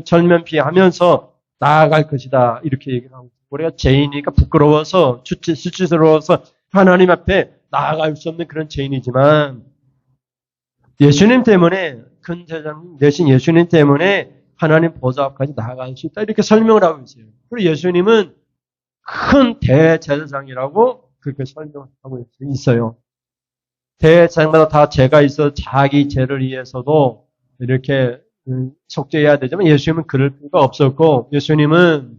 절면피하면서 나아갈 것이다 이렇게 얘기를 하고 우리가 죄인이니까 부끄러워서 수치스러워서 하나님 앞에 나아갈 수 없는 그런 죄인이지만 예수님 때문에 큰 제사장 대신 예수님 때문에 하나님 보좌 앞까지 나아갈 수 있다 이렇게 설명을 하고 있어요. 그리고 예수님은 큰 대제사장이라고 그렇게 설명하고 있어요. 대제사장마다 다 죄가 있어 자기 죄를 위해서도 이렇게 속죄해야 되지만 예수님은 그럴 필요가 없었고 예수님은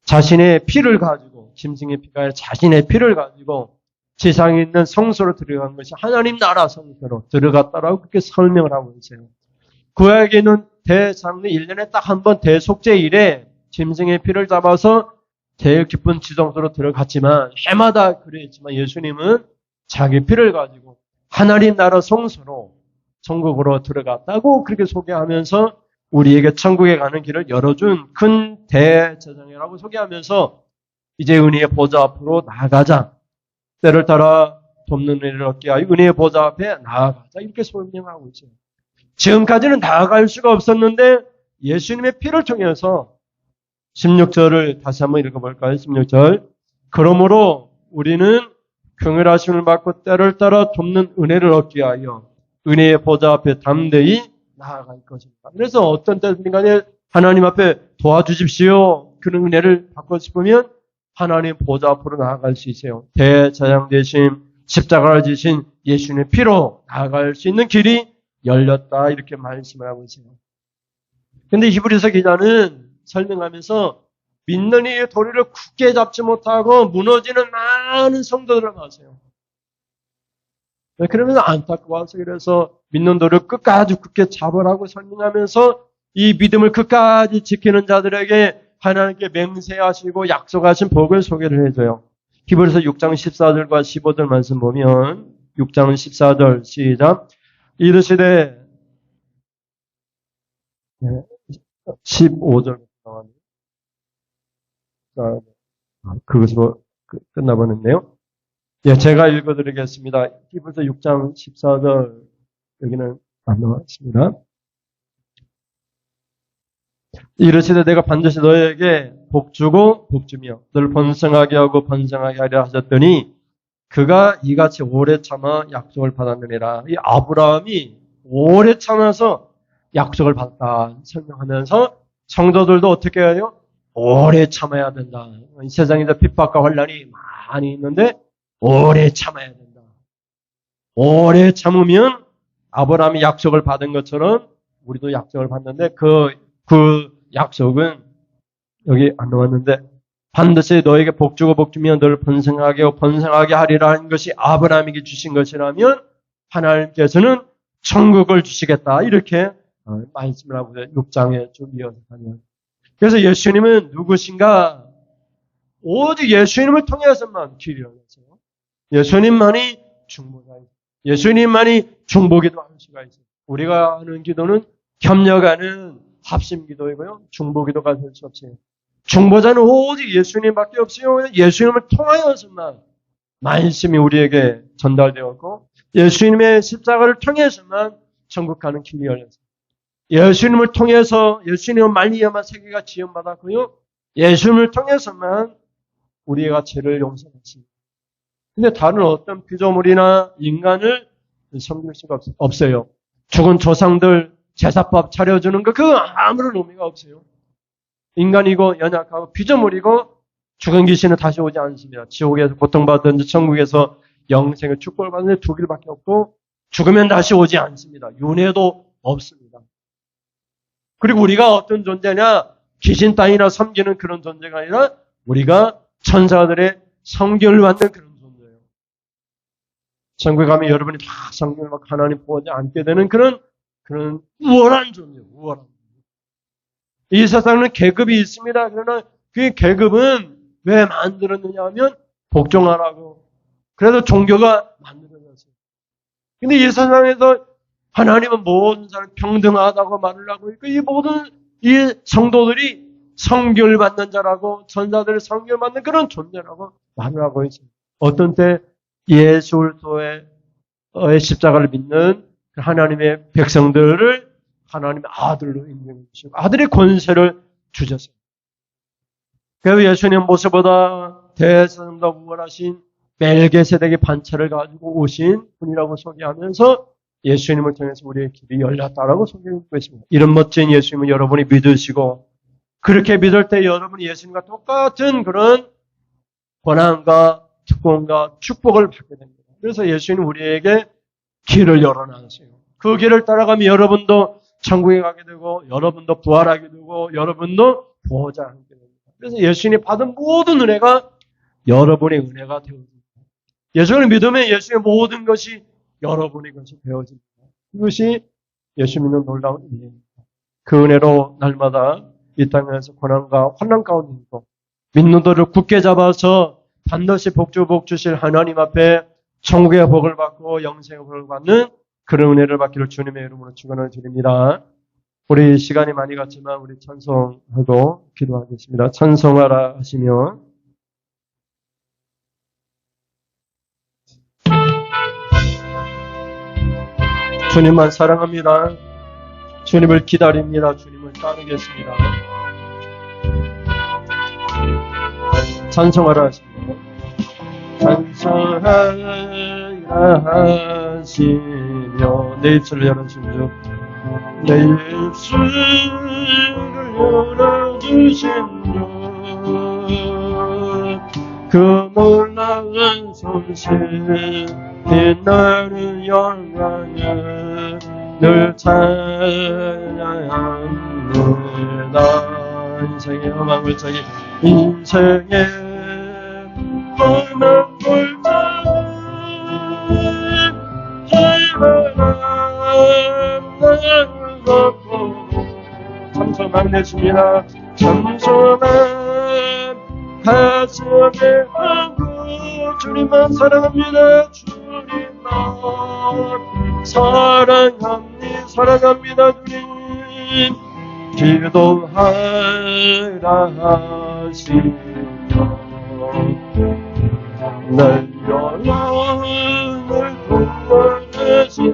자신의 피를 가지고 짐승의 피가 아니라 자신의 피를 가지고 세상에 있는 성소로 들어간 것이 하나님 나라 성소로 들어갔다라고 그렇게 설명을 하고 있어요. 구약에는 대장로 1년에 딱 한 번 대속죄일에 짐승의 피를 잡아서 제일 기쁜 지성소로 들어갔지만 해마다 그랬지만 예수님은 자기 피를 가지고 하나님 나라 성소로 천국으로 들어갔다고 그렇게 소개하면서 우리에게 천국에 가는 길을 열어준 큰 대제사장이라고 소개하면서 이제 은혜의 보좌 앞으로 나아가자. 때를 따라 돕는 은혜를 얻게 하여 은혜의 보좌 앞에 나아가자. 이렇게 설명하고 있어요. 지금까지는 나아갈 수가 없었는데 예수님의 피를 통해서 16절을 다시 한번 읽어볼까요? 16절. 그러므로 우리는 긍휼하심을 받고 때를 따라 돕는 은혜를 얻기 위하여 은혜의 보좌 앞에 담대히 나아갈 것입니다. 그래서 어떤 때든 간에 하나님 앞에 도와주십시오. 그런 은혜를 받고 싶으면 하나님 보좌 앞으로 나아갈 수 있어요. 대제사장 되신 십자가를 지신 예수님의 피로 나아갈 수 있는 길이 열렸다. 이렇게 말씀을 하고 있어요. 근데 히브리서 기자는 설명하면서 믿는 이의 도리를 굳게 잡지 못하고 무너지는 많은 성도들을 봤어요. 그러면서 안타까워서 그래서 믿는 도리를 끝까지 굳게 잡으라고 설명하면서 이 믿음을 끝까지 지키는 자들에게 하나님께 맹세하시고 약속하신 복을 소개를 해줘요. 히브리서 6장 14절과 15절 말씀 보면 6장 14절 시작. 이르시되 15절 나왔네요. 그것으로 끝나버렸네요. 예, 제가 읽어드리겠습니다. 히브리서 6장 14절 여기는 안 나왔습니다. 이르시되 내가 반드시 너에게 복주고 복주며 너를 번성하게 하고 번성하게 하려 하셨더니 그가 이같이 오래 참아 약속을 받았느니라. 이 아브라함이 오래 참아서 약속을 받았다 설명하면서 성도들도 어떻게 해요? 오래 참아야 된다. 이 세상에서 핍박과 환난이 많이 있는데 오래 참아야 된다. 오래 참으면 아브라함이 약속을 받은 것처럼 우리도 약속을 받는데 그 약속은 여기 안 나왔는데 반드시 너에게 복주고 복주며 너를 번성하게 하고 번성하게 하리라 하는 것이 아브라함에게 주신 것이라면 하나님께서는 천국을 주시겠다. 이렇게 말씀을 하고 6장에 쭉 이어서 가면. 그래서 예수님은 누구신가? 오직 예수님을 통해서만 길이 열렸어요. 예수님만이 중보자이고 예수님만이 중보기도 하는 수가 있어요. 우리가 하는 기도는 협력하는 합심 기도이고요. 중보기도가 될 수 없어요. 중보자는 오직 예수님밖에 없어요. 예수님을 통하여서만 말씀이 우리에게 전달되었고 예수님의 십자가를 통해서만 천국 가는 길이 열렸어요. 예수님을 통해서 예수님을 말미암아 세계가 지원받았고요. 예수님을 통해서만 우리가 죄를 용서했습니다. 근데 다른 어떤 피조물이나 인간을 섬길 수가 없어요. 죽은 조상들 제사밥 차려주는 거 그거 아무런 의미가 없어요. 인간이고 연약하고 피조물이고 죽은 귀신은 다시 오지 않습니다. 지옥에서 고통받든지 천국에서 영생의 축복을 받는 두 길밖에 없고 죽으면 다시 오지 않습니다. 윤회도 없습니다. 그리고 우리가 어떤 존재냐? 귀신 따위나 섬기는 그런 존재가 아니라 우리가 천사들의 성경을 받는 그런 존재예요. 천국에 가면 여러분이 다 성경을 막 하나님 보지 않게 되는 그런 우월한 존재예요. 우월한. 이 세상에는 계급이 있습니다. 그러나 그 계급은 왜 만들었느냐 하면 복종하라고. 그래서 종교가 만들어졌어요. 근데 이 세상에서 하나님은 모든 사람 평등하다고 말을 하고 있고 이 모든 이 성도들이 성결 받는 자라고 전사들의 성결 받는 그런 존재라고 말을 하고 있어요. 어떤 때 예수 그리스도의 십자가를 믿는 하나님의 백성들을 하나님의 아들로 인정해 주시고 아들의 권세를 주셨어요. 그래서 예수님 모습보다 대선보다 우월하신 멜기세덱의 반차를 가지고 오신 분이라고 소개하면서 예수님을 통해서 우리의 길이 열렸다라고 소개하고 있습니다. 이런 멋진 예수님을 여러분이 믿으시고 그렇게 믿을 때 여러분이 예수님과 똑같은 그런 권한과 특권과 축복을 받게 됩니다. 그래서 예수님 우리에게 길을 열어놨어요. 그 길을 따라가면 여러분도 천국에 가게 되고 여러분도 부활하게 되고 여러분도 보호자 하게 됩니다. 그래서 예수님이 받은 모든 은혜가 여러분의 은혜가 되어집니다. 예수님을 믿으면 예수님의 모든 것이 여러분의 것이 되어집니다. 이것이 예수 믿는 놀라운 은혜입니다. 그 은혜로 날마다 이 땅에서 고난과 환난 가운데 있고 믿는 도를 굳게 잡아서 반드시 복 주실 하나님 앞에 천국의 복을 받고 영생의 복을 받는 그런 은혜를 받기를 주님의 이름으로 축원을 드립니다. 우리 시간이 많이 갔지만 우리 찬송하고 기도하겠습니다. 찬송하라 하시며 주님만 사랑합니다. 주님을 기다립니다. 주님을 따르겠습니다. 찬송하라 하십니다. 찬송하라 하시며 내 입술을 열어주신 주, 내 입술을 열어주신 주, 그 놀라운 손실 빛나는 영광을 늘 찬양합니다. 인생의 험한 골짜기, 인생의 험한 골짜기, 희망한 것보다 참선한 내십니다. 참선한 가슴에 안고 주님만 사랑합니다. 주님만 사랑합니다. 주님 기도하라 하시며 날 영혼을 구원하신 주,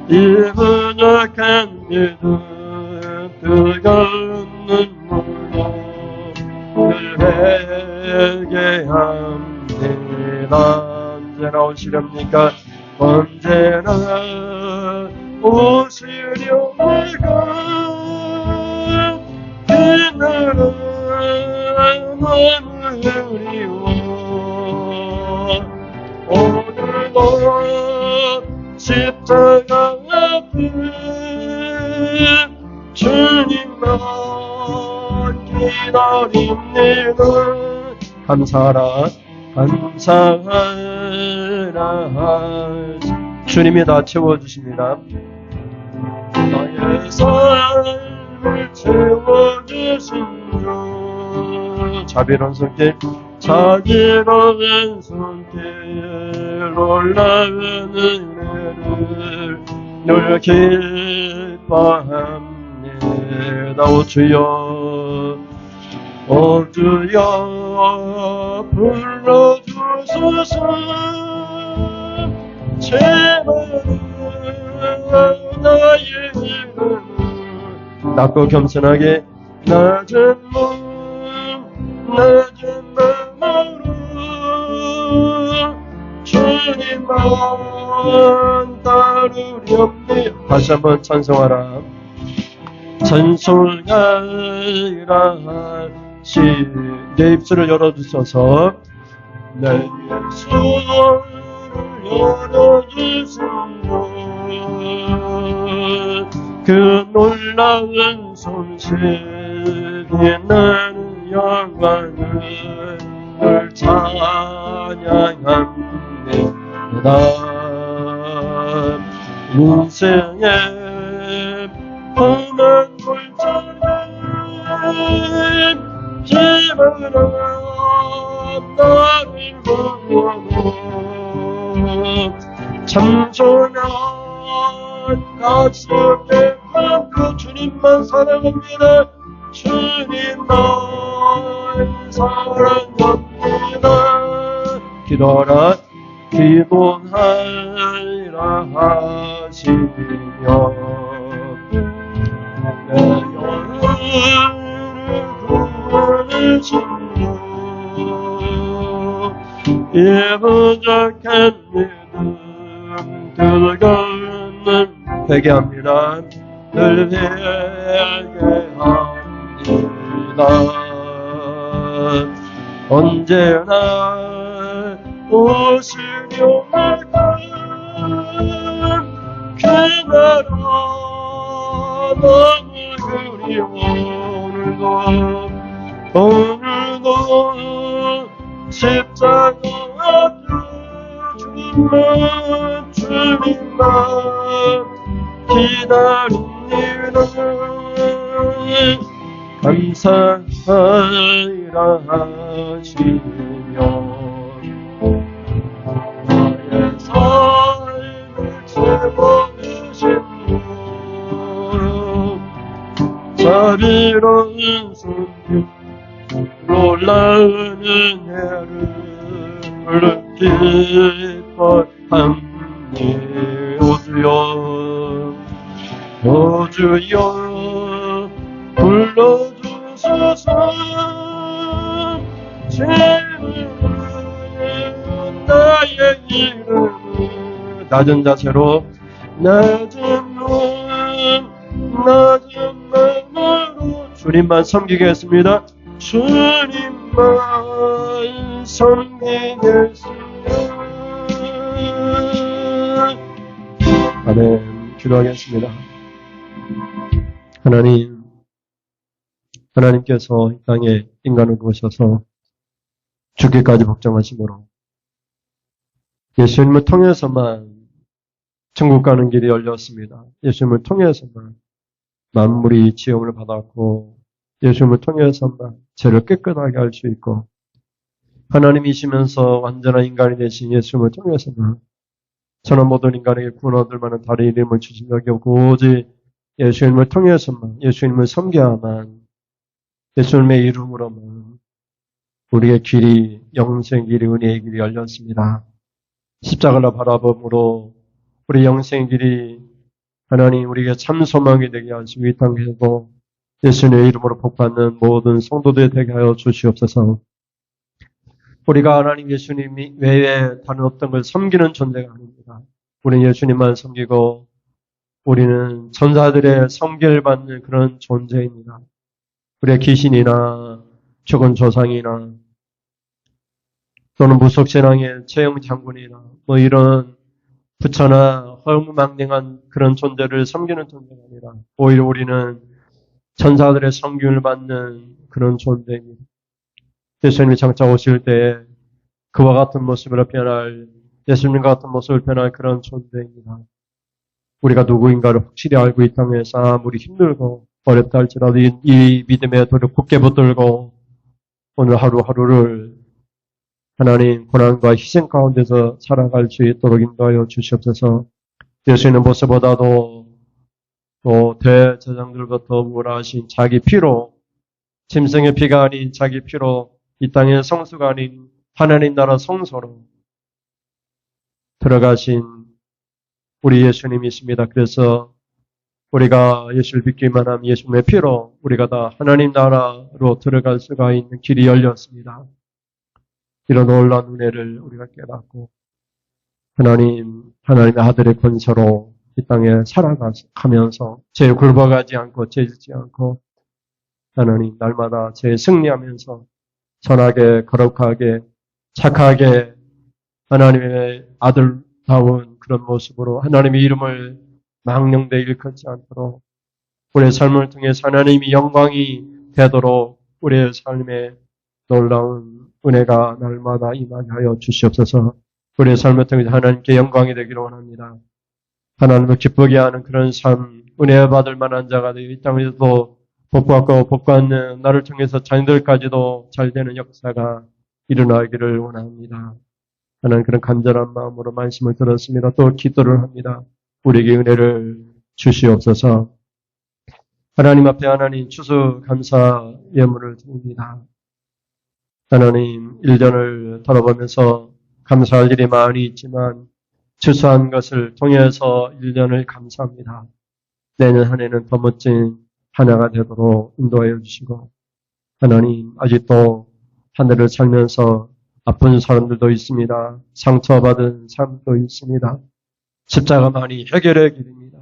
이 부족한 믿음 뜨거운 눈물로 늘 회개합니다. 언제나 오시렵니까? 언제나 오시려니까 그날은 너무 그리워. 오늘도 십자가 앞에 주님만 기다립니다. 감사하라 주님이 다 채워주십니다. 나의 삶을 채워주신 주, 자비로운 손길 놀라운 은혜를 늘 기뻐합니다. 오 주여 불러주소서. 제발 나의 이름을 낮고 겸손하게 낮은 마음으로 주님만 따르렵니. 다시 한번 찬송하라. 찬송하라 내 입술을 열어주셔서 내 입술을 열어주신 주, 그 놀라운 손실 빛나는 영광을 늘 찬양합니다. 인생의 험한 골짜기 희망으로 나를 보고 참소년 가슴에 안고 주님만 사랑합니다. 주님만 사랑합니다. 기도하라 하시며 내 영혼을 구원하신 주, 이 부족한 믿음 뜨거운 회개합니다. 늘 회개합니다. 언제나 오시려 할까 그날아 너무 그리워. 오늘도 십자가 앞에 주님만 기다립니다. 감사하라 하시며 나의 삶을 채워주신 주, 자비로운 손길 놀라운 은혜를 기뻐합니다. 오 주여 불러주소서. 나의 이름은 낮은 자세로 낮은 마음으로 주님만 섬기겠습니다. 주님만 섬기겠습니다. 아멘. 기도하겠습니다. 하나님께서 이 땅에 인간을 부으셔서 죽기까지 복종하심으로 예수님을 통해서만 천국 가는 길이 열렸습니다. 예수님을 통해서만 만물이 지음을 받았고 예수님을 통해서만 죄를 깨끗하게 할 수 있고 하나님이시면서 완전한 인간이 되신 예수님을 통해서만 저는 모든 인간에게 구원 얻을 만한 다른 이름을 주신 적이 없고 오직 예수님을 통해서만 예수님을 섬겨야만 예수님의 이름으로만 우리의 길이 영생 길이 은혜의 길이 열렸습니다. 십자가를 바라봄으로 우리 영생 길이 하나님 우리에게 참 소망이 되게 하시고 이 땅에도 예수님의 이름으로 복받는 모든 성도들 되게 하여 주시옵소서. 우리가 하나님 예수님 외에 다른 어떤 걸 섬기는 존재가 아닙니다. 우리는 예수님만 섬기고 우리는 전사들의 섬기를 받는 그런 존재입니다. 우리의 귀신이나 죽은 조상이나 또는 무속신앙의 최영 장군이나 뭐 이런 부처나 허무맹랑한 그런 존재를 섬기는 존재가 아니라 오히려 우리는 전사들의 섬김을 받는 그런 존재입니다. 예수님이 장차 오실 때에 그와 같은 모습으로 변할 예수님과 같은 모습을 변할 그런 존재입니다. 우리가 누구인가를 확실히 알고 이 땅에서 아무리 힘들고 어렵다 할지라도 이 믿음의 돌을 굳게 붙들고 오늘 하루하루를 하나님 고난과 희생 가운데서 살아갈 수 있도록 인도하여 주시옵소서. 예수님은 모세보다도 또 대제사장들부터 우월하신 자기 피로 짐승의 피가 아닌 자기 피로 이 땅의 성수가 아닌 하나님 나라 성소로 들어가신 우리 예수님이십니다. 그래서 우리가 예수를 믿기만 하면 예수님의 피로 우리가 다 하나님 나라로 들어갈 수가 있는 길이 열렸습니다. 이런 놀라운 은혜를 우리가 깨닫고 하나님의 아들의 권세로 이 땅에 살아가면서 죄에 굴복하지 않고 죄 짓지 않고 하나님 날마다 죄에 승리하면서 선하게 거룩하게 착하게 하나님의 아들다운 그런 모습으로 하나님의 이름을 망령되이 일컫지 않도록 우리의 삶을 통해서 하나님이 영광이 되도록 우리의 삶에 놀라운 은혜가 날마다 임하게 하여 주시옵소서. 우리의 삶을 통해서 하나님께 영광이 되기를 원합니다. 하나님을 기쁘게 하는 그런 삶, 은혜 받을 만한 자가 되어 이 땅에서도 복받고 복받는 나를 통해서 자녀들까지도 잘 되는 역사가 일어나기를 원합니다. 하나님 그런 간절한 마음으로 말씀을 들었습니다. 또 기도를 합니다. 우리에게 은혜를 주시옵소서. 하나님 앞에 하나님 추수감사 예물을 드립니다. 하나님 1년을 돌아보면서 감사할 일이 많이 있지만 추수한 것을 통해서 1년을 감사합니다. 내년 한 해는 더 멋진 한 해가 되도록 인도하여 주시고 하나님 아직도 하늘을 살면서 아픈 사람들도 있습니다. 상처받은 사람도 있습니다. 십자가만이 해결의 길입니다.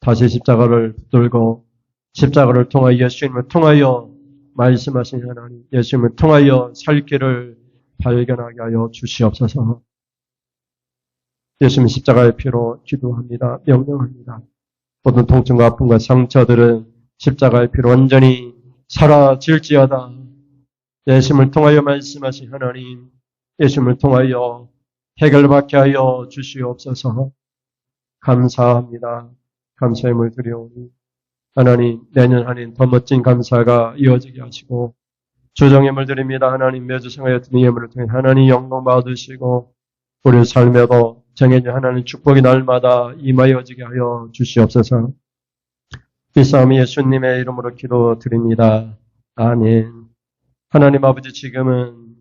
다시 십자가를 붙들고 십자가를 통하여 예수님을 통하여 말씀하신 하나님 예수님을 통하여 살 길을 발견하게 하여 주시옵소서. 예수님 십자가의 피로 기도합니다. 명령합니다. 모든 통증과 아픔과 상처들은 십자가의 피로 완전히 사라질지어다. 예수님을 통하여 말씀하신 하나님, 예수님을 통하여 해결받게 하여 주시옵소서. 감사합니다. 감사함을 드려오니 하나님 내년 한 해 더 멋진 감사가 이어지게 하시고 주정예물 드립니다. 하나님 매주 생활에 드는 예물을 통해 하나님 영광 받으시고 우리 삶에도 정해진 하나님 축복이 날마다 임하여지게 하여 주시옵소서. 이 싸움이 예수님의 이름으로 기도드립니다. 아멘. 하나님 아버지 지금은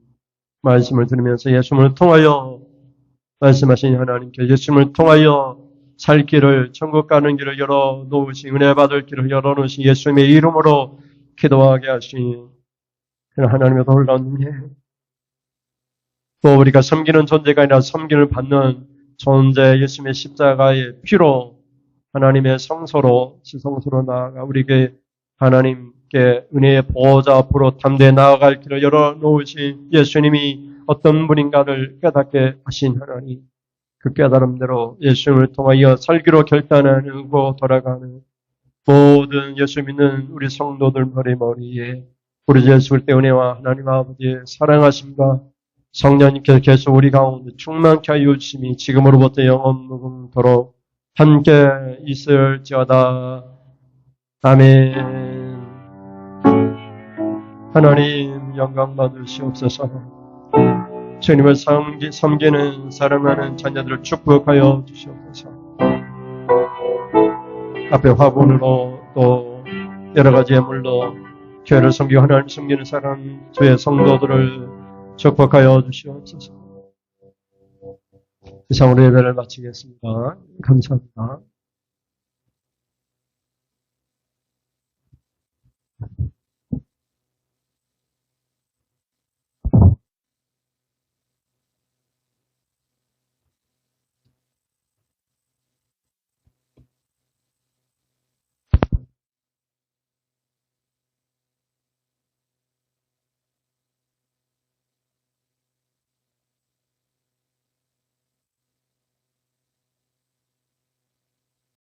말씀을 들으면서 예수님을 통하여 말씀하신 하나님께 예수님을 통하여 살 길을 천국 가는 길을 열어놓으신 은혜 받을 길을 열어놓으신 예수님의 이름으로 기도하게 하신 하나님의 놀라운 은혜 또 우리가 섬기는 존재가 아니라 섬김을 받는 존재 예수님의 십자가의 피로 하나님의 성소로 지성소로 나아가 우리에게 하나님께 은혜의 보호자 앞으로 담대히 나아갈 길을 열어놓으신 예수님이 어떤 분인가를 깨닫게 하신 하나님, 그 깨달음대로 예수님을 통하여 살기로 결단하고 돌아가는 모든 예수 믿는 우리 성도들 머리머리에 우리 주 예수 그리스도의 은혜와 하나님 아버지의 사랑하심과 성령님께서 계속 우리 가운데 충만케 하여 주심이 지금으로부터 영원무궁토록 함께 있을지어다. 아멘. 하나님 영광 받으시옵소서. 주님을 섬기는 사랑하는 자녀들을 축복하여 주시옵소서. 앞에 화분으로 또 여러 가지 예물로 교회를 섬기고 하나님 섬기는 사람 주의 성도들을 축복하여 주시옵소서. 이상으로 예배를 마치겠습니다. 감사합니다.